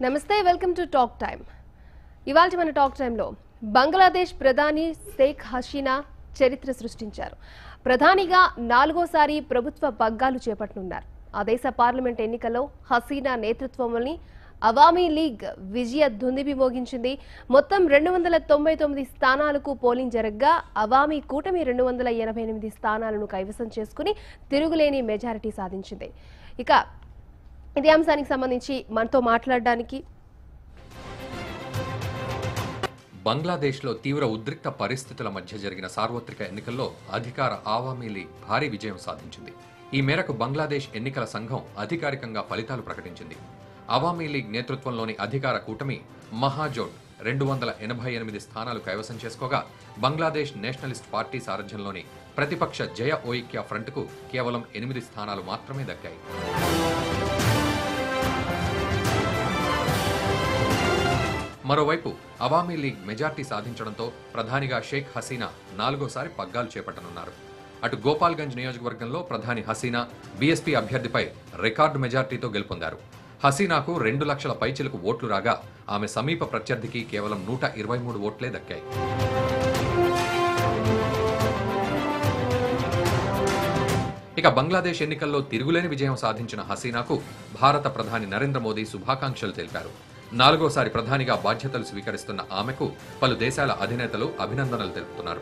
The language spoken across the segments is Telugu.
నమస్తే, వెల్కమ్ టు టాక్ టైమ్. ఇవాళ మన టాక్ టైంలో బంగ్లాదేశ్ ప్రధాని షేక్ హసీనా చరిత్ర సృష్టించారు. ప్రధానిగా 4వసారి ప్రభుత్వ పగ్గాలు చేపట్టనున్నారు. ఆ దేశ పార్లమెంట్ ఎన్నికల్లో హసీనా నేతృత్వంలోని అవామీ లీగ్ విజయ దుందుబి మోగించింది. మొత్తం 299 స్థానాలకు పోలింగ్ జరగగా అవామీ కూటమి 288 స్థానాలను కైవసం చేసుకుని తిరుగులేని మెజారిటీ సాధించింది. ఇక ఇదే అంశానికి సంబంధించి మనతో మాట్లాడడానికి బంగ్లాదేశ్లో తీవ్ర ఉద్రిక్త పరిస్థితుల మధ్య జరిగిన సార్వత్రిక ఎన్నికల్లో అధికార అవామీ లీగ్ భారీ విజయం సాధించింది. ఈ మేరకు బంగ్లాదేశ్ ఎన్నికల సంఘం అధికారికంగా ఫలితాలు ప్రకటించింది. అవామీ లీగ్ నేతృత్వంలోని అధికార కూటమి మహాజోట్ 288 స్థానాలు కైవసం చేసుకోగా బంగ్లాదేశ్ నేషనలిస్ట్ పార్టీ సారథ్యంలోని ప్రతిపక్ష జయ ఓయిక్య ఫ్రంట్కు కేవలం 8 స్థానాలు మాత్రమే దక్కాయి. మరోవైపు అవామీ లీగ్ మెజార్టీ సాధించడంతో ప్రధానిగా షేక్ హసీనా 4వసారి పగ్గాలు చేపట్టనున్నారు. అటు గోపాల్గంజ్ నియోజకవర్గంలో ప్రధాని హసీనా బీఎస్పీ అభ్యర్థిపై రికార్డు మెజార్టీతో గెలుపొందారు. హసీనాకు 2 లక్షల పైచిలకు ఓట్లు రాగా ఆమె సమీప ప్రత్యర్థికి కేవలం 123 ఓట్లే దక్కాయి. ఇక బంగ్లాదేశ్ ఎన్నికల్లో తిరుగులేని విజయం సాధించిన హసీనాకు భారత ప్రధాని నరేంద్ర మోదీ శుభాకాంక్షలు తెలిపారు. 4వసారి ప్రధానిగా బాధ్యతలు స్వీకరిస్తున్న ఆమెకు పలు దేశాల అధినేతలు అభినందనలు తెలుపుతున్నారు.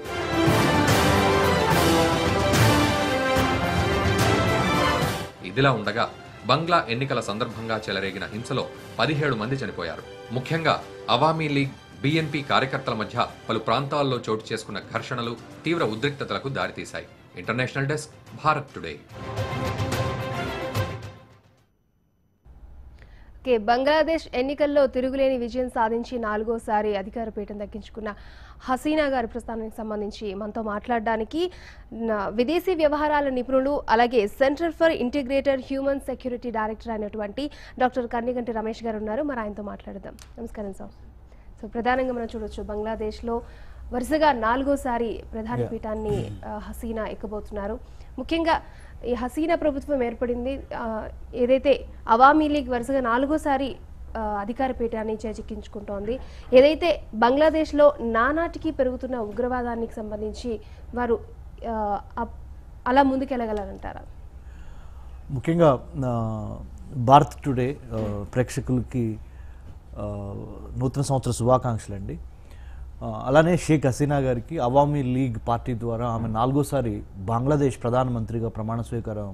ఇదిలా ఉండగా బంగ్లా ఎన్నికల సందర్భంగా చెలరేగిన హింసలో 17 మంది చనిపోయారు. ముఖ్యంగా అవామీ లీగ్ బీఎన్పీ కార్యకర్తల మధ్య పలు ప్రాంతాల్లో చోటు చేసుకున్న ఘర్షణలు తీవ్ర ఉద్రిక్తతలకు దారితీశాయి. International desk, Bharat today. Bangladesh ఎన్నికల్లో తిరుగులేని విజయం సాధించి 4వసారి అధికార పీఠం దక్కించుకున్న హసీనా గారి ప్రస్థానానికి సంబంధించి మనతో మాట్లాడడానికి విదేశీ వ్యవహారాల నిపుణులు, అలాగే centre for integrated human security director అయినటువంటి డాక్టర్ కన్నిగంటి రమేష్ గారు ఉన్నారు. మరి ఆయనతో మాట్లాడదాం. నమస్కారం సార్. సో ప్రధానంగా మనం చూడొచ్చు, బంగ్లాదేశ్లో వరుసగా 4వసారి ప్రధాని పీఠాన్ని హసీనా ఎక్కబోతున్నారు. ముఖ్యంగా ఈ హసీనా ప్రభుత్వం ఏర్పడింది, ఏదైతే అవామీ లీగ్ వరుసగా 4వసారి అధికార పీఠాన్ని చేజిక్కించుకుంటోంది. ఏదైతే బంగ్లాదేశ్లో నానాటికి పెరుగుతున్న ఉగ్రవాదానికి సంబంధించి వారు అలా ముందుకెళ్ళగలరంటారా? ముఖ్యంగా భారత్ టుడే ప్రేక్షకులకి నూతన సంవత్సర శుభాకాంక్షలు అండి. అలానే షేక్ హసీనా గారికి అవామీ లీగ్ పార్టీ ద్వారా ఆమె 4వసారి బంగ్లాదేశ్ ప్రధానమంత్రిగా ప్రమాణ స్వీకారం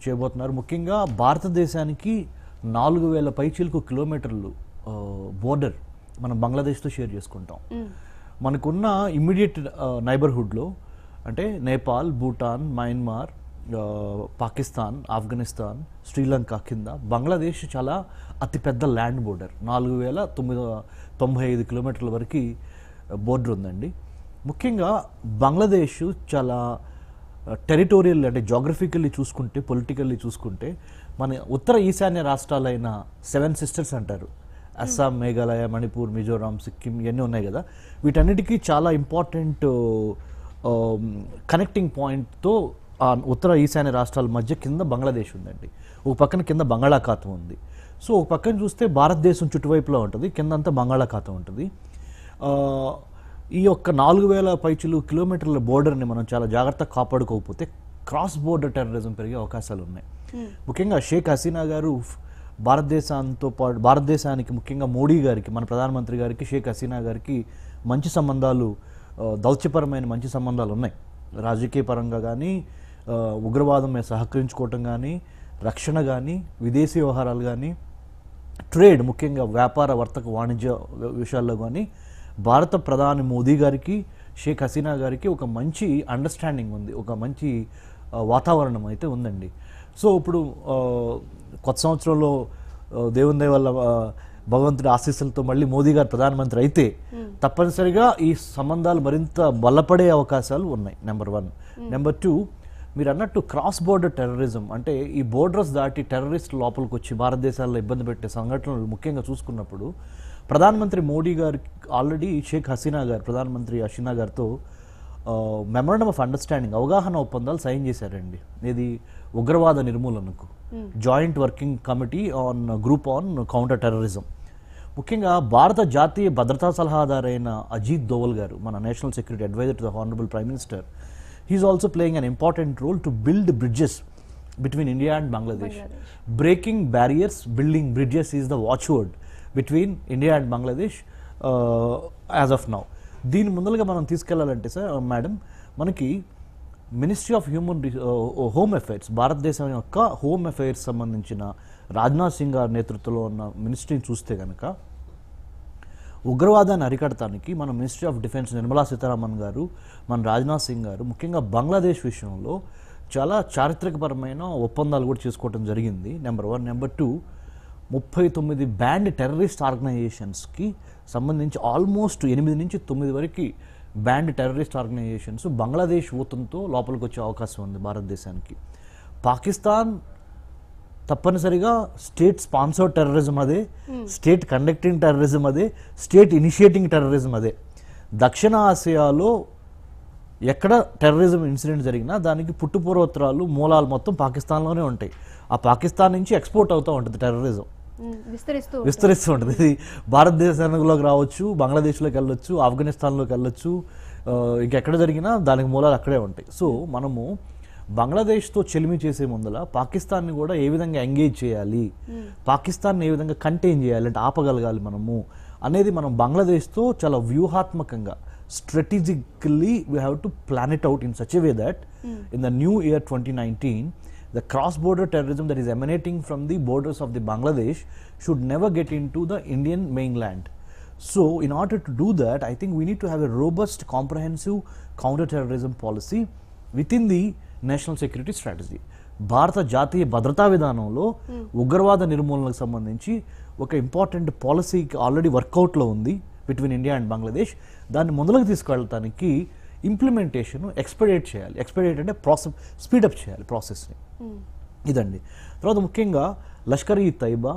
చేయబోతున్నారు. ముఖ్యంగా భారతదేశానికి 4000 పైచిలకు కిలోమీటర్లు బోర్డర్ మనం బంగ్లాదేశ్తో షేర్ చేసుకుంటాం. మనకున్న ఇమ్మీడియట్ నైబర్హుడ్లో అంటే నేపాల్, భూటాన్, మయన్మార్, పాకిస్తాన్, ఆఫ్ఘనిస్తాన్, శ్రీలంక కింద బంగ్లాదేశ్ చాలా అతిపెద్ద ల్యాండ్ బోర్డర్. 4995 కిలోమీటర్ల వరకు బోర్డర్ ఉందండి. ముఖ్యంగా బంగ్లాదేశ్ చాలా టెరిటోరియల్ అంటే జాగ్రఫికల్లీ చూసుకుంటే, పొలిటికల్లీ చూసుకుంటే మన ఉత్తర ఈశాన్య రాష్ట్రాలైన 7 సిస్టర్స్ అంటారు. అస్సాం, మేఘాలయ, మణిపూర్, మిజోరాం, సిక్కిం ఇవన్నీ ఉన్నాయి కదా. వీటన్నిటికీ చాలా ఇంపార్టెంట్ కనెక్టింగ్ పాయింట్తో ఉత్తర ఈశాన్య రాష్ట్రాల మధ్య కింద బంగ్లాదేశ్ ఉందండి. ఒక పక్కన కింద బంగాళాఖాతం ఉంది. సో ఒక పక్కన చూస్తే భారతదేశం చుట్టువైపులో ఉంటుంది, కిందంతా బంగాళాఖాతం ఉంటుంది. ఈ యొక్క 4000 పైచులు కిలోమీటర్ల బోర్డర్ని మనం చాలా జాగ్రత్తగా కాపాడుకోకపోతే క్రాస్ బోర్డర్ టెర్రరిజం పెరిగే అవకాశాలు ఉన్నాయి. ముఖ్యంగా షేక్ హసీనా గారు భారతదేశంతో పాటు భారతదేశానికి, ముఖ్యంగా మోడీ గారికి, మన ప్రధానమంత్రి గారికి, షేక్ హసీనా గారికి మంచి సంబంధాలు, దౌత్యపరమైన మంచి సంబంధాలు ఉన్నాయి. రాజకీయ పరంగా కానీ, ఉగ్రవాదం మీద సహకరించుకోవటం కానీ, రక్షణ కానీ, విదేశీ వ్యవహారాలు కానీ, ట్రేడ్ ముఖ్యంగా వ్యాపార, వర్తక, వాణిజ్య విషయాల్లో కానీ భారత ప్రధాని మోదీ గారికి, షేక్ హసీనా గారికి ఒక మంచి అండర్స్టాండింగ్ ఉంది, ఒక మంచి వాతావరణం అయితే ఉందండి. సో ఇప్పుడు కొత్త సంవత్సరంలో దేవుని దయ వల్ల భగవంతుడి ఆశీస్సులతో మళ్ళీ మోదీ గారు ప్రధానమంత్రి అయితే తప్పనిసరిగా ఈ సంబంధాలు మరింత బలపడే అవకాశాలు ఉన్నాయి. నెంబర్ 1. నెంబర్ 2, మీరు అన్నట్టు క్రాస్ బోర్డర్ టెర్రరిజం అంటే ఈ బోర్డర్స్ దాటి టెర్రరిస్ట్ లోపలికి వచ్చి భారతదేశాల్లో ఇబ్బంది పెట్టే సంఘటనలు ముఖ్యంగా చూసుకున్నప్పుడు ప్రధానమంత్రి మోడీ గారికి ఆల్రెడీ షేక్ హసీనా గారు, ప్రధానమంత్రి హసీనా గారితో మెమోరాండం ఆఫ్ అండర్స్టాండింగ్, అవగాహన ఒప్పందాలు సైన్ చేశారండి. ఇది ఉగ్రవాద నిర్మూలనకు joint working committee on group on counter terrorism ముఖ్యంగా భారత జాతీయ భద్రతా సలహాదారైన అజిత్ దోవల్ గారు, మన national security adviser to the honourable prime minister, he is also playing an important role to build bridges between India and Bangladesh. Breaking barriers, building bridges is the watchword between India and Bangladesh as of now. దీని ముందలుగా మనం తీసుకెళ్లాలంటే సార్ మేడం, మనకి మినిస్ట్రీ ఆఫ్ హోమ్ అఫైర్స్, భారతదేశం యొక్క హోమ్ అఫైర్స్ సంబంధించిన రాజ్నాథ్ సింగ్ గారి నేతృత్వంలో ఉన్న మినిస్ట్రీని చూస్తే కనుక ఉగ్రవాదాన్ని అరికడటానికి మన ministry of defence Nirmala Sitharaman గారు, మన రాజ్నాథ్ సింగ్ గారు ముఖ్యంగా బంగ్లాదేశ్ విషయంలో చాలా చారిత్రకపరమైన ఒప్పందాలు కూడా చేసుకోవడం జరిగింది. నెంబర్ 1. నెంబర్ 2, 39 బ్యాండ్ టెర్రరిస్ట్ ఆర్గనైజేషన్స్కి సంబంధించి ఆల్మోస్ట్ 8 నుంచి 9 వరకు బ్యాండ్ టెర్రరిస్ట్ ఆర్గనైజేషన్స్ బంగ్లాదేశ్ ఊతంతో లోపలికి వచ్చే అవకాశం ఉంది భారతదేశానికి. పాకిస్తాన్ తప్పనిసరిగా స్టేట్ స్పాన్సర్డ్ టెర్రరిజం అదే, స్టేట్ కండక్టింగ్ టెర్రరిజం అదే, స్టేట్ ఇనిషియేటింగ్ టెర్రరిజం అదే. దక్షిణ ఆసియాలో ఎక్కడ టెర్రరిజం ఇన్సిడెంట్ జరిగినా దానికి పుట్టుపూర్వోత్తరాలు మూలాలు మొత్తం పాకిస్తాన్లోనే ఉంటాయి. ఆ పాకిస్తాన్ నుంచి ఎక్స్పోర్ట్ అవుతూ ఉంటుంది టెర్రరిజం, విస్తరిస్తూ ఉంటుంది. ఇది భారతదేశంలోకి రావచ్చు, బంగ్లాదేశ్లోకి వెళ్ళొచ్చు, ఆఫ్ఘనిస్తాన్లోకి వెళ్ళొచ్చు, ఇంకెక్కడ జరిగినా దానికి మూలాలు అక్కడే ఉంటాయి. సో మనము బంగ్లాదేశ్తో చెలిమి చేసే ముందల పాకిస్తాన్ని కూడా ఏ విధంగా ఎంగేజ్ చేయాలి, పాకిస్తాన్ని ఏ విధంగా కంటైన్ చేయాలి అంటే ఆపగలగాలి మనము అనేది మనం బంగ్లాదేశ్తో చాలా వ్యూహాత్మకంగా strategically we have to plan it out in such a way that in the new year 2019 the cross-border terrorism that is emanating from the borders of the Bangladesh should never get into the Indian mainland. So in order to do that, I think we need to have a robust, comprehensive counter-terrorism policy within the national security strategy. భారత జాతీయ భద్రతా విధానంలో ఉగ్రవాద నిర్మూలనకు సంబంధించి ఒక ఇంపార్టెంట్ పాలసీకి ఆల్రెడీ వర్కౌట్లో ఉంది బిట్వీన్ ఇండియా అండ్ బంగ్లాదేశ్. దాన్ని ముందుకు తీసుకెళ్ళటానికి ఇంప్లిమెంటేషన్ ఎక్స్పెడిట్ చేయాలి. ఎక్స్పెడిట్ అంటే స్పీడప్ చేయాలి ప్రాసెస్ని. ఇదండి. తర్వాత ముఖ్యంగా లష్కర్ ఈ తైబా,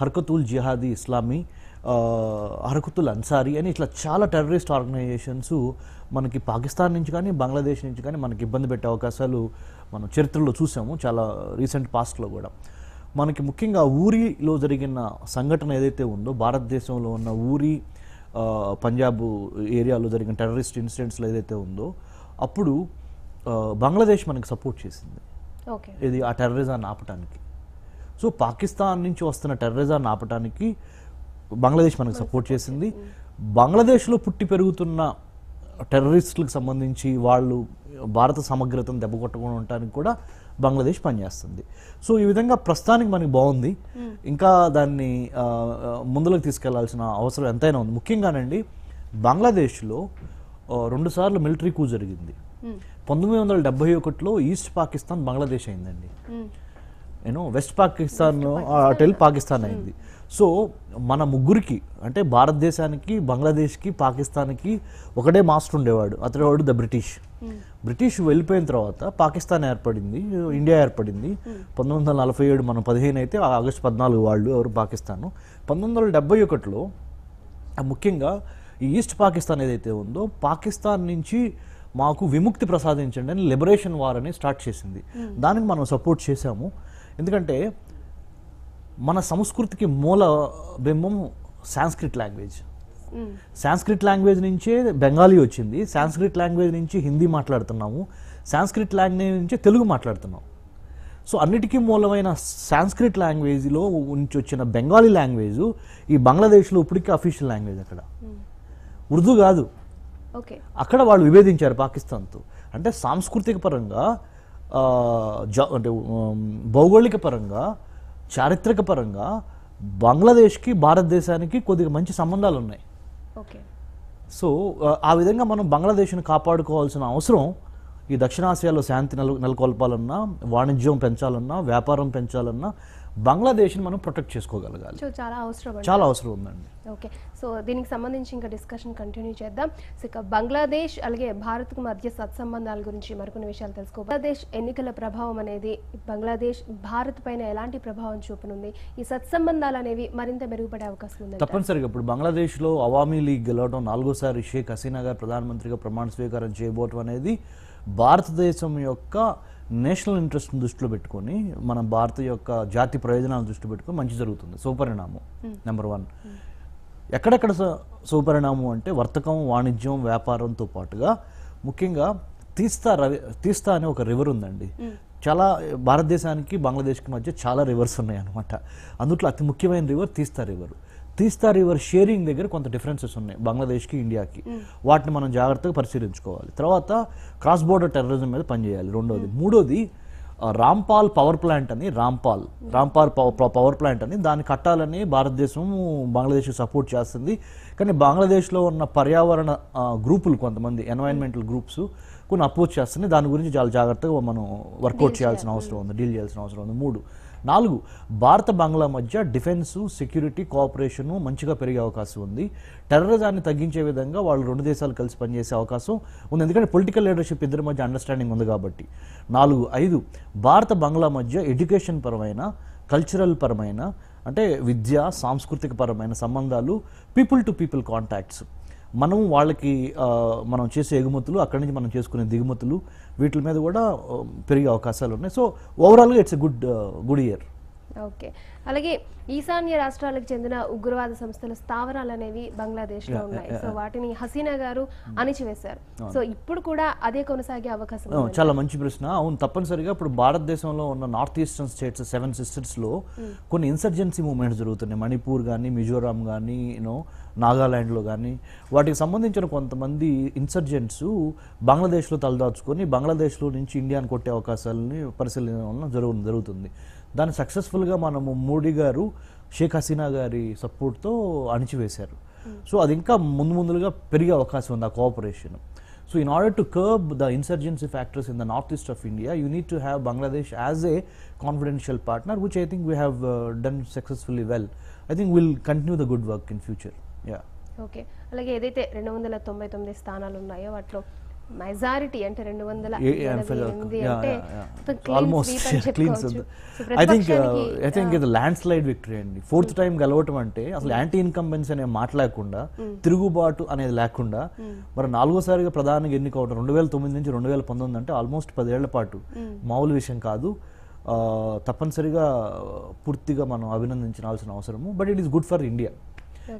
హర్కతుల్ జిహాదీ ఇస్లామీ, హర్కతుల్ అన్సారీ అని ఇట్లా చాలా టెర్రరిస్ట్ ఆర్గనైజేషన్స్ మనకి పాకిస్తాన్ నుంచి కానీ బంగ్లాదేశ్ నుంచి కానీ మనకి ఇబ్బంది పెట్టే అవకాశాలు మనం చరిత్రలో చూసాము, చాలా రీసెంట్ పాస్ట్లో కూడా. మనకి ముఖ్యంగా ఊరిలో జరిగిన సంఘటన ఏదైతే ఉందో, భారతదేశంలో ఉన్న ఊరి పంజాబ్ ఏరియాలో జరిగిన టెర్రరిస్ట్ ఇన్సిడెంట్స్లో ఏదైతే ఉందో అప్పుడు బంగ్లాదేశ్ మనకి సపోర్ట్ చేసింది ఇది ఆ టెర్రరిజాన్ని ఆపటానికి. సో పాకిస్తాన్ నుంచి వస్తున్న టెర్రరిజాన్ని ఆపటానికి బంగ్లాదేశ్ మనకు సపోర్ట్ చేసింది. బంగ్లాదేశ్లో పుట్టి పెరుగుతున్న టెర్రరిస్టులకు సంబంధించి వాళ్ళు భారత సమగ్రతను దెబ్బకొట్టకుండా ఉండటానికి కూడా బంగ్లాదేశ్ పనిచేస్తుంది. సో ఈ విధంగా ప్రస్తుతానికి మనకి బాగుంది. ఇంకా దాన్ని ముందులోకి తీసుకెళ్లాల్సిన అవసరం ఎంతైనా ఉంది. ముఖ్యంగానండి బంగ్లాదేశ్లో 2 సార్లు మిలిటరీ కూ జరిగింది. 1971లో ఈస్ట్ పాకిస్తాన్ బంగ్లాదేశ్ అయిందండి. వెస్ట్ పాకిస్తాన్ అటెల్ పాకిస్తాన్ అయింది. సో మన ముగ్గురికి అంటే భారతదేశానికి, బంగ్లాదేశ్కి, పాకిస్తాన్కి ఒకటే మాస్టర్ ఉండేవాడు, అతడు ద బ్రిటిష్ వెళ్ళిపోయిన తర్వాత పాకిస్తాన్ ఏర్పడింది, ఇండియా ఏర్పడింది. 1947 మనం 15 అయితే ఆగస్టు 14 వాళ్ళు ఎవరు పాకిస్తాను. 1971లో ముఖ్యంగా ఈ ఈస్ట్ పాకిస్తాన్ ఏదైతే ఉందో పాకిస్తాన్ నుంచి మాకు విముక్తి ప్రసాదించండి అని లిబరేషన్ వార్ అని స్టార్ట్ చేసింది. దానికి మనం సపోర్ట్ చేశాము. ఎందుకంటే మన సంస్కృతికి మూల బింబం సాంస్క్రిట్ లాంగ్వేజ్. సాంస్క్రిట్ లాంగ్వేజ్ నుంచే బెంగాలీ వచ్చింది, సాంస్క్రిట్ లాంగ్వేజ్ నుంచి హిందీ మాట్లాడుతున్నాము, సాంస్క్రిట్ లాంగ్వేజ్ నుంచి తెలుగు మాట్లాడుతున్నాం. సో అన్నిటికీ మూలమైన సాంస్క్రిట్ లాంగ్వేజ్లో నుంచి వచ్చిన బెంగాలీ లాంగ్వేజ్ ఈ బంగ్లాదేశ్లో ఇప్పటికీ అఫీషియల్ లాంగ్వేజ్. అక్కడ ఉర్దూ కాదు, అక్కడ వాళ్ళు విభేదించారు పాకిస్తాన్తో. అంటే సాంస్కృతిక పరంగా, అంటే భౌగోళిక పరంగా, చారిత్రక పరంగా బంగ్లాదేశ్కి భారతదేశానికి కొద్దిగా మంచి సంబంధాలు ఉన్నాయి. సో ఆ విధంగా మనం బంగ్లాదేశ్ని కాపాడుకోవాల్సిన అవసరం ఈ దక్షిణాసియాలో శాంతి నెలకొల్పాలన్నా, వాణిజ్యం పెంచాలన్నా, వ్యాపారం పెంచాలన్నా బంగ్లాదేశ్ని మనం ప్రొటెక్ట్ చేసుకోగలగాలి. చాలా అవసరం ఉందండి. ఓకే, సో దీనికి సంబంధించి ఇంకా డిస్కషన్ కంటిన్యూ చేద్దాం. సో ఇక బంగ్లాదేశ్ అలాగే భారత్కు మధ్య సత్సంబంధాల గురించి మరికొన్ని విషయాలు తెలుసుకో. బంగ్లాదేశ్ ఎన్నికల ప్రభావం అనేది బంగ్లాదేశ్ భారత్ పైన ఎలాంటి ప్రభావం చూపనుంది? ఈ సత్సంబంధాలు అనేవి మరింత మెరుగుపడే అవకాశం ఉంది? తప్పనిసరిగా ఇప్పుడు బంగ్లాదేశ్లో అవామీ లీగ్ గెలవడం, 4వసారి షేక్ హసీనా గారు ప్రధానమంత్రిగా ప్రమాణ స్వీకారం చేయబోవడం అనేది భారతదేశం యొక్క నేషనల్ ఇంట్రెస్ట్ని దృష్టిలో పెట్టుకొని, మన భారత యొక్క జాతి ప్రయోజనాలను దృష్టిలో పెట్టుకొని మంచి జరుగుతుంది, సుపరిణామం. నెంబర్ 1. ఎక్కడెక్కడ శుభపరిణామం అంటే వర్తకం, వాణిజ్యం, వ్యాపారంతో పాటుగా ముఖ్యంగా తీస్తా అనే ఒక రివర్ ఉందండి. చాలా భారతదేశానికి బంగ్లాదేశ్కి మధ్య చాలా రివర్స్ ఉన్నాయి అనమాట. అందుట్లో అతి ముఖ్యమైన రివర్ తీస్తా రివర్ షేరింగ్ దగ్గర కొంత డిఫరెన్సెస్ ఉన్నాయి బంగ్లాదేశ్కి, ఇండియాకి. వాటిని మనం జాగ్రత్తగా పరిశీలించుకోవాలి. తర్వాత క్రాస్ బోర్డర్ టెర్రరిజం మీద పనిచేయాలి. రెండోది. మూడోది రాంపాల్ పవర్ ప్లాంట్ అని రాంపాల్ పవర్ ప్లాంట్ అని దాన్ని కట్టాలని భారతదేశం బంగ్లాదేశ్కి సపోర్ట్ చేస్తుంది. కానీ బంగ్లాదేశ్లో ఉన్న పర్యావరణ గ్రూపులు, కొంతమంది ఎన్వైరన్మెంటల్ గ్రూప్స్ కొన్ని అపోజ్ చేస్తున్నాయి. దాని గురించి చాలా జాగ్రత్తగా మనం వర్కౌట్ చేయాల్సిన అవసరం ఉంది, డీల్ చేయాల్సిన అవసరం ఉంది. 4 భారత బంగ్లా మధ్య డిఫెన్స్, సెక్యూరిటీ, కోఆపరేషన్ మంచిగా పెరిగే అవకాశం ఉంది. టెర్రరిజాన్ని తగ్గించే విధంగా వాళ్ళు 2 దేశాలు కలిసి పనిచేసే అవకాశం ఉంది, ఎందుకంటే పొలిటికల్ లీడర్షిప్ ఇద్దరి మధ్య అండర్స్టాండింగ్ ఉంది కాబట్టి. 4, 5 భారత బంగ్లా మధ్య ఎడ్యుకేషన్ పరమైన, కల్చరల్ పరమైన, అంటే విద్య, సాంస్కృతిక పరమైన సంబంధాలు, పీపుల్ టు పీపుల్ కాంటాక్ట్స్, మనం వాళ్ళకి మనం చేసే ఎగుమతులు, అక్కడి నుంచి మనం చేసుకునే దిగుమతులు, వీటి మీద కూడా పెరిగే అవకాశాలు ఉన్నాయి. సో ఓవరాల్గా it's a good year. Okay. అలాగే ఈశాన్య రాష్ట్రాలకు చెందిన ఉగ్రవాద సంస్థల స్థావరాలు అనేవి బంగ్లాదేశ్లో ఉన్నాయి. సో వాటిని హసీనా గారు అణిచివేశారు. సో ఇప్పుడు కూడా అదే కొనసాగే అవకాశం ఉంది. చాలా మంచి ప్రశ్న. అవును, తప్పనిసరిగా ఇప్పుడు భారతదేశంలో ఉన్న నార్త్ ఈస్టర్న్ స్టేట్స్ 7 సిస్టర్స్లో కొన్ని ఇన్సర్జెన్సీ మూవ్మెంట్స్ జరుగుతున్నాయి. మణిపూర్ కానీ, మిజోరాం కానీ, నాగాలాండ్లో కానీ. వాటికి సంబంధించిన కొంతమంది ఇన్సర్జెంట్స్ బంగ్లాదేశ్లో తలదాచుకొని బంగ్లాదేశ్లో నుంచి ఇండియాను కొట్టే అవకాశాలని పరిశీలన జరుగుతుంది. దాన్ని సక్సెస్ఫుల్గా మనము మోడీ గారు షేక్ హసీనా గారి సపోర్ట్తో అణిచివేశారు. సో అది ఇంకా ముందుగా పెరిగే అవకాశం ఉంది ఆ cooperation. So in order to curb the insurgency factors in the north east of India, you need to have Bangladesh as a confidential partner, which I think we have done successfully well. I think will continue the good work in future. Okay. అలాగే ఏదైతే 299 స్థానాలు ఉన్నాయో వాటిలో మెజారిటీ అంటే 288 ఐ థింక్ ఇది ల్యాండ్ స్లైడ్ విక్టరీ అండి. 4th టైం గెలవటం అంటే అసలు యాంటీ ఇన్కంబెన్స్ అనే మాట లేకుండా, తిరుగుబాటు అనేది లేకుండా, మరి 4వసారిగా ప్రధానిగా ఎన్నికవడం 2009 నుంచి 2019 అంటే ఆల్మోస్ట్ 10 ఏళ్ల పాటు మామూలు విషయం కాదు. తప్పనిసరిగా పూర్తిగా మనం అభినందించాల్సిన అవసరము. But it is good for India.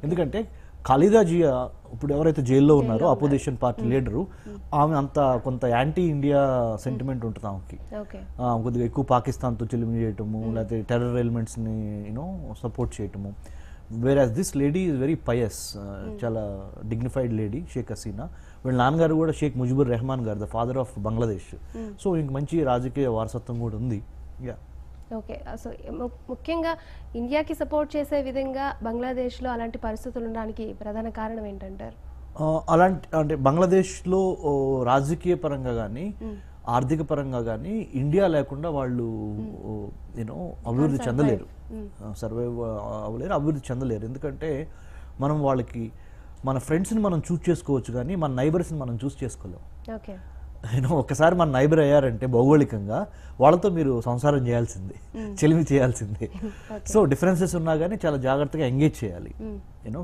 ఎందుకంటే ఖలీదా జియా ఇప్పుడు ఎవరైతే జైల్లో ఉన్నారో అపోజిషన్ పార్టీ లీడరు, ఆమె కొంత యాంటీ ఇండియా సెంటిమెంట్ ఉంటుంది ఆమెకి. కొద్దిగా ఎక్కువ పాకిస్తాన్తో చెలిమి చేయటము, లేకపోతే టెర్రర్ ఎలిమెంట్స్ని సపోర్ట్ చేయటము. Whereas this lady is very pious, చాలా డిగ్నిఫైడ్ లేడీ షేక్ హసీనా. వీళ్ళ నాన్నగారు కూడా షేక్ ముజిబుర్ రెహమాన్ గారు, the father of Bangladesh. So ఇంక మంచి రాజకీయ వారసత్వం కూడా ఉంది. ఓకే. సో ముఖ్యంగా ఇండియాకి సపోర్ట్ చేసే విధంగా బంగ్లాదేశ్లో అలాంటి పరిస్థితులు ఉండడానికి ప్రధాన కారణం ఏంటంటారు? అంటే బంగ్లాదేశ్లో రాజకీయ పరంగా కానీ, ఆర్థిక పరంగా కానీ ఇండియా లేకుండా వాళ్ళు అభివృద్ధి చెందలేరు, సర్వైవ్ అవ్వలేరు, అభివృద్ధి చెందలేరు. ఎందుకంటే మనం వాళ్ళకి మన ఫ్రెండ్స్ని మనం చూస్ చేసుకోవచ్చు, కానీ మన నైబర్స్ని మనం చూస్ చేసుకోలేము. ఓకే. ఒక్కసారి మన నైబర్ అయ్యారంటే భౌగోళికంగా వాళ్ళతో మీరు సంసారం చేయాల్సిందే, చెలిమి చేయాల్సిందే. సో డిఫరెన్సెస్ ఉన్నా కానీ చాలా జాగ్రత్తగా ఎంగేజ్ చేయాలి.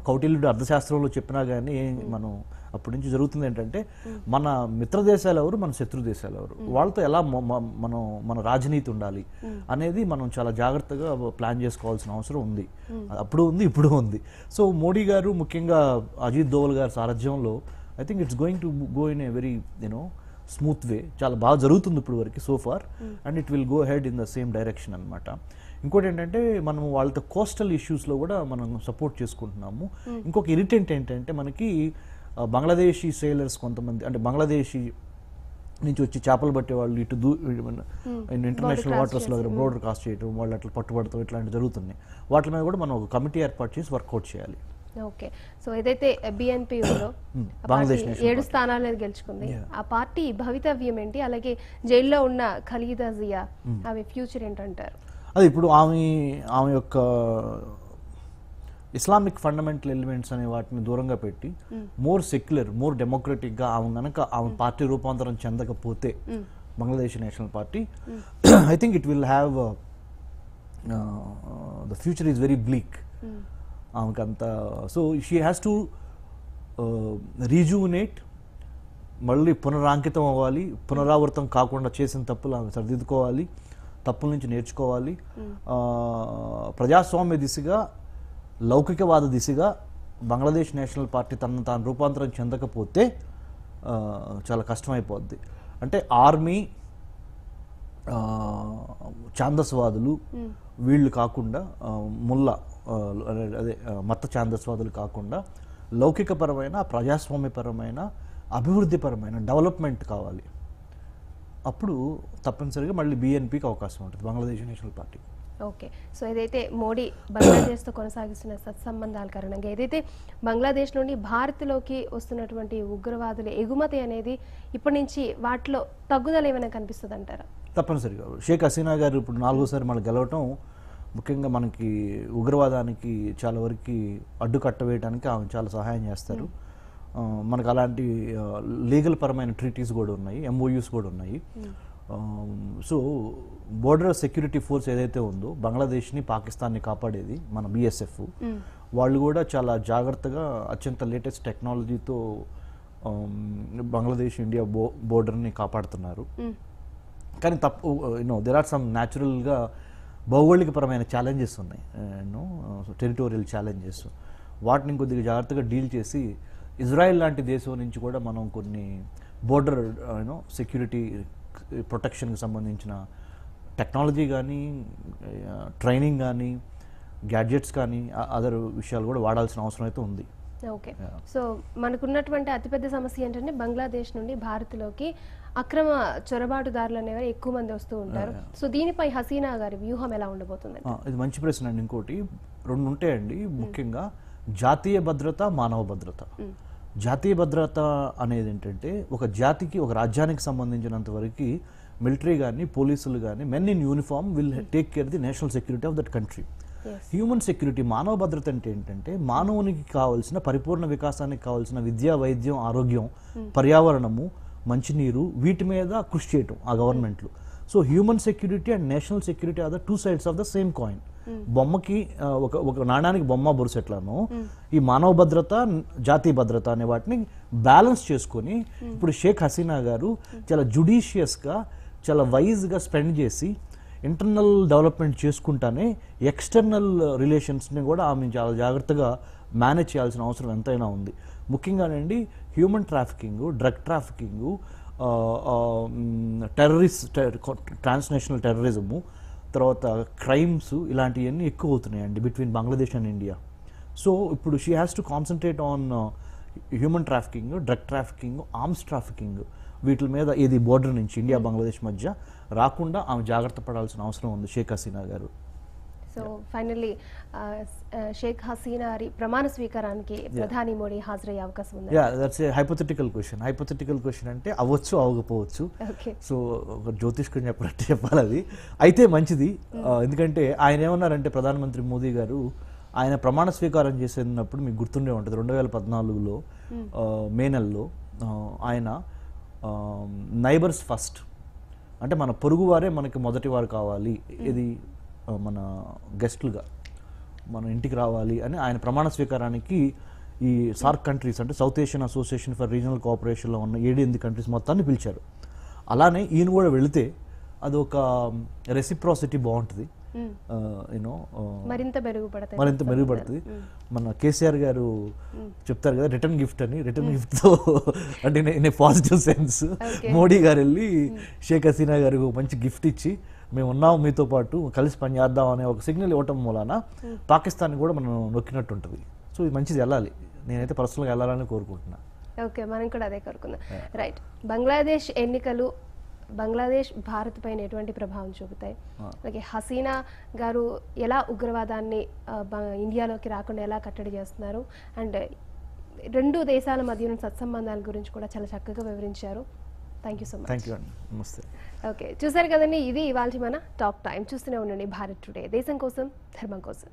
కౌటిల్యుడు అర్థశాస్త్రంలో చెప్పినా కానీ మనం అప్పటి నుంచి జరుగుతుంది ఏంటంటే, మన మిత్ర దేశాలు ఎవరు, మన శత్రు దేశాలు ఎవరు, వాళ్ళతో ఎలా మన రాజనీతి ఉండాలి అనేది మనం చాలా జాగ్రత్తగా ప్లాన్ చేసుకోవాల్సిన అవసరం ఉంది. అప్పుడు ఉంది, ఇప్పుడు ఉంది. సో మోడీ గారు, ముఖ్యంగా అజిత్ దోవల్ గారి సారథ్యంలో I think it's going to go in a very smooth way. చాలా బాగా జరుగుతుంది ఇప్పుడు వరకు so far, and it will go head in the same direction అనమాట. ఇంకోటి ఏంటంటే, మనం వాళ్ళతో కోస్టల్ ఇష్యూస్లో కూడా మనం సపోర్ట్ చేసుకుంటున్నాము. ఇంకొక ఇరిటెంట్ ఏంటంటే, మనకి బంగ్లాదేశీ సేలర్స్ కొంతమంది, అంటే బంగ్లాదేశీ నుంచి వచ్చి చేపలు పట్టే వాళ్ళు ఇటు ఇంటర్నేషనల్ వాటర్స్లో బోర్డర్ క్రాస్ చేయడం, వాళ్ళు అట్లా పట్టుబడతాం, ఇట్లాంటివి జరుగుతున్నాయి. వాటి మీద కూడా మనం ఒక కమిటీ ఏర్పాటు చేసి వర్కౌట్ చేయాలి. ఓకే. సో ఏదైతే BNP ఉందో 7 స్థానాలు గెలుచుకుంది, ఆ పార్టీ భవితవ్యం ఏంటి? అలాగే జైల్లో ఉన్న ఖలీదా జియా, ఆమె ఫ్యూచర్ ఏంటంటారు? అది ఇప్పుడు ఆమె యొక్క ఇస్లామిక్ ఫండమెంటల్ ఎలిమెంట్స్ అనే వాటిని దూరంగా పెట్టి మోర్ సెక్యులర్, మోర్ డెమోక్రటిక్గా ఆమె పార్టీ రూపాంతరం చెందకపోతే, Bangladesh national party, I think it will have the future is very bleak. ఆమెకంత so she has to rejuvenate, మళ్ళీ పునరాంకితం అవ్వాలి, పునరావృతం కాకుండా చేసిన తప్పులు ఆమె సరిదిద్దుకోవాలి, తప్పుల నుంచి నేర్చుకోవాలి, ప్రజాస్వామ్య దిశగా, లౌకికవాద దిశగా బంగ్లాదేశ్ నేషనల్ పార్టీ తనను తాను రూపాంతరం చెందకపోతే చాలా కష్టమైపోద్ది. అంటే ఆర్మీ, ఛాందస్వాదులు వీళ్ళు కాకుండా ముల్లా అదే మత ఛాందస్వాదులు కాకుండా లౌకికపరమైన, ప్రజాస్వామ్యపరమైన, అభివృద్ధిపరమైన డెవలప్మెంట్ కావాలి. అప్పుడు తప్పనిసరిగా మళ్ళీ BNPకి అవకాశం ఉంటుంది, Bangladesh national party. Okay, so ఏదైతే మోడీ బంగ్లాదేశ్తో కొనసాగిస్తున్న సత్సంబంధాల కారణంగా ఏదైతే బంగ్లాదేశ్ నుండి భారత్లోకి వస్తున్నటువంటి ఉగ్రవాదుల ఎగుమతి అనేది ఇప్పటి నుంచి వాటిలో తగ్గుదల ఏమైనా కనిపిస్తుంది అంటారా? తప్పనిసరిగా షేక్ హసీనా గారు ఇప్పుడు 4వ సారి మనకు గెలవటం ముఖ్యంగా మనకి ఉగ్రవాదానికి చాలా వరకు అడ్డుకట్ట వేయడానికి ఆమె చాలా సహాయం చేస్తారు. మనకు అలాంటి లీగల్ పరమైన ట్రీటీస్ కూడా ఉన్నాయి, MOUs కూడా ఉన్నాయి. సో బోర్డర్ సెక్యూరిటీ ఫోర్స్ ఏదైతే ఉందో బంగ్లాదేశ్ని, పాకిస్తాన్ని కాపాడేది మన BSF, వాళ్ళు కూడా చాలా జాగ్రత్తగా అత్యంత లేటెస్ట్ టెక్నాలజీతో బంగ్లాదేశ్ ఇండియా బోర్డర్ని కాపాడుతున్నారు. కానీ తప్పు దెర్ ఆర్ సమ్ న్యాచురల్గా భౌగోళికపరమైన ఛాలెంజెస్ ఉన్నాయి, టెరిటోరియల్ ఛాలెంజెస్. వాటిని కొద్దిగా జాగ్రత్తగా డీల్ చేసి ఇజ్రాయెల్ లాంటి దేశం నుంచి కూడా మనం కొన్ని బోర్డర్ సెక్యూరిటీ ప్రొటెక్షన్కి సంబంధించిన టెక్నాలజీ కానీ, ట్రైనింగ్ కానీ, గ్యాడ్జెట్స్ కానీ, అదర్ విషయాలు కూడా వాడాల్సిన అవసరం అయితే ఉంది. ఓకే, సో మనకున్నటువంటి అతిపెద్ద సమస్య ఏంటంటే బంగ్లాదేశ్ నుండి భారత్లోకి అక్రమ చొరబాటుదారులు అనేవారు ఎక్కువ మంది వస్తూ ఉంటారు. సో దీనిపై హసీనా గారి వ్యూహం ఎలా ఉండబోతుంది? ఇది మంచి ప్రశ్న అండి. ఇంకోటి 2 ఉంటాయండి ముఖ్యంగా, జాతీయ భద్రత, మానవ భద్రత. జాతీయ భద్రత అనేది ఏంటంటే ఒక జాతికి, ఒక రాజ్యానికి సంబంధించినంత వరకు మిలిటరీ కానీ, పోలీసులు కానీ, men in uniform will take care the national security of that country. Human security, మానవ భద్రత అంటే ఏంటంటే మానవునికి కావాల్సిన పరిపూర్ణ వికాసానికి కావాల్సిన విద్య, వైద్యం, ఆరోగ్యం, పర్యావరణము, మంచినీరు, వీటి మీద కృషి చేయటం ఆ గవర్నమెంట్లు. So human security and national security are the 2 sides of the same coin. బొమ్మకి ఒక నాణానికి బొమ్మ బొరుసు ఎట్లానో ఈ మానవ భద్రత, జాతీయ భద్రత అనే వాటిని బ్యాలెన్స్ చేసుకొని ఇప్పుడు షేక్ హసీనా గారు చాలా జుడిషియస్గా, చాలా వైజ్గా స్పెండ్ చేసి ఇంటర్నల్ డెవలప్మెంట్ చేసుకుంటానే ఎక్స్టర్నల్ రిలేషన్స్ని కూడా ఆమె చాలా జాగ్రత్తగా మేనేజ్ చేయాల్సిన అవసరం ఎంతైనా ఉంది. ముఖ్యంగానండి human trafficking, drug trafficking, transnational terrorism, తర్వాత క్రైమ్స్, ఇలాంటివన్నీ ఎక్కువ అవుతున్నాయండి between Bangladesh and India. So ఇప్పుడు she has to concentrate on human trafficking, drug trafficking, arms trafficking, వీటి మీద ఏది బోర్డర్ నుంచి ఇండియా బంగ్లాదేశ్ మధ్య రాకుండా ఆమె జాగ్రత్త పడాల్సిన అవసరం ఉంది షేక్ హసీనా గారు. సో ఫైనల్లీ షేక్ హసీనా గారి ప్రమాణ స్వీకారానికి ప్రధాని మోడీ హాజరయ్యే అవకాశం ఉంది? That's a hypothetical question. Hypothetical question అంటే అవ్వచ్చు, అవ్వకపోవచ్చు. సో ఒక జ్యోతిష్కుని చెప్పినట్టు చెప్పాలి అది. అయితే మంచిది, ఎందుకంటే ఆయన ఏమన్నారంటే ప్రధానమంత్రి మోదీ గారు ఆయన ప్రమాణ స్వీకారం చేసినప్పుడు మీకు గుర్తుండే ఉంటుంది 2014లో మే నెలలో ఆయన నైబర్స్ ఫస్ట్, అంటే మన పొరుగువారే మనకి మొదటి వారు కావాలి, ఇది మన గెస్టులుగా మన ఇంటికి రావాలి అని ఆయన ప్రమాణ స్వీకారానికి ఈ సార్క్ కంట్రీస్, అంటే South Asian association for regional కోఆపరేషన్లో ఉన్న 7-8 కంట్రీస్ మొత్తాన్ని పిలిచారు. అలానే ఈయన కూడా వెళితే అది ఒక రెసిప్రాసిటీ బాగుంటుంది, మరింత మెరుగుపడుతుంది. మన కేసీఆర్ గారు చెప్తారు కదా రిటర్న్ గిఫ్ట్ అని, రిటర్న్ గిఫ్ట్తో అంటే in a positive sense Modi గారు వెళ్ళి షేక్ హసీనా గారికి మంచి గిఫ్ట్ ఇచ్చి మేము ఉన్నాం మీతో పాటు కలిసి పని చేద్దాం అనే ఒక సిగ్నల్ ఇవ్వటం మూలాన పాకిస్తాన్ కూడా మనం నొక్కినట్టు ఉంటుంది. సో ఇది మంచిది, వెళ్ళాలి. నేనైతే పర్సనల్గా వెళ్ళాలని కోరుకుంటున్నా. ఓకే, మనం కూడా అదే కోరుకుందాం. రైట్, బంగ్లాదేశ్ ఎన్నికలు బంగ్లాదేశ్ భారత్ పైన ఎటువంటి ప్రభావం చూపుతాయి? అలాగే హసీనా గారు ఎలా ఉగ్రవాదాన్ని ఇండియాలోకి రాకుండా ఎలా కట్టడి చేస్తున్నారు, అండ్ 2 దేశాల మధ్య సత్సంబంధాల గురించి కూడా చాలా చక్కగా వివరించారు. Thank you so much. Thank you అండి. నమస్తే. ఓకే, చూసారు కదండి, ఇది ఇవాళ మన టాక్ టైం. చూస్తూనే ఉండండి భారత్ టుడే, దేశం కోసం, ధర్మం కోసం.